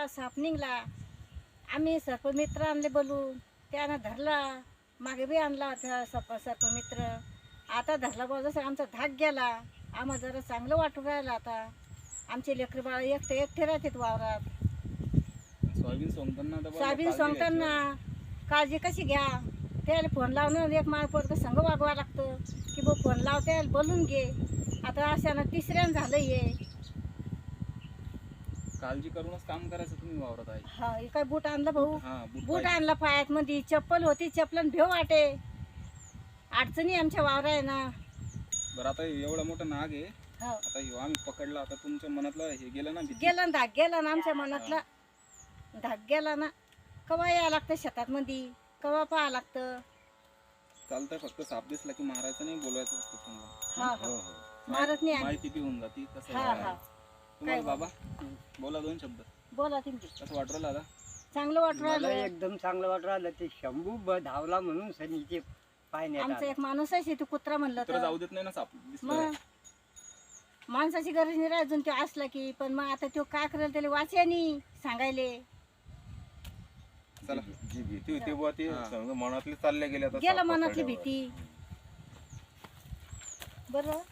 साप निघला. आम्ही सर्पमित्र आणले बोलून, त्यानं धरला. मागे बी आणला होता सर्पमित्र. आता धरला बा जसं आमचा धाक गेला. आम्हाला जरा चांगलं वाटून राहिलं आता. आमचे लेकरं बाळ एकटे राहतात वावरात. सोयाबीन सोंगताना काळजी कशी घ्या, त्याला फोन लावून एक माळ पोरगं संग वागवा लागतं की बा फोन लाव त्याला बोलून घे. आता अशानं तिसऱ्यानं झालं हे. काळजी करूनच काम करायचं तुम्ही वावरात आहे. हा हे काय बूट आणलं भाऊ, बूट बूट आणला पायात मध्ये, चप्पल होती, चप्पलन भेव वाटे. अडचणी आमच्या वावरा आहे ना. बरं आता एवढा मोठा नाग आहे, हो आता ह्यो आम्ही पकडला, आता तुमच्या मनातलं हे गेलं ना भीती? गेला ना, धाक गेला ना आमच्या मनातला. धाक गेला ना. कवा यायला लागतं शेतात मध्ये, कवा पाहा लागतं. चालतंय, फक्त साप दिसला की मारायचं नाही, बोलवायचं फक्त तुम्हाला. हा हा मारत नाही आम्ही. माहिती बी होऊन जाती कसं हा आहे. हा तुम्हाला बाबा बोला 2 शब्द. बोला तुम्ही. कसं वाटू राहिलं आता? चांगलं वाटू मला राहिलं. एकदम चांगलं वाटू राहिलं. ते शंभू धावला म्हणून सनीचे पाय आमचा एक माणूस आहे तू कुत्रा म्हणलं तर तर जाऊ देत नाही ना साप दिसलं. मग माणसाची गरज नाही राहत अजून तो असला की. पण मग आता तो काय करेल त्याला वाचे नाही सांगायले. चला जी भीती होती बुवा ती समजा मनातली चालल्या गेल्या आता गेला साप मनातली पकडल्यावर. भीती. बरं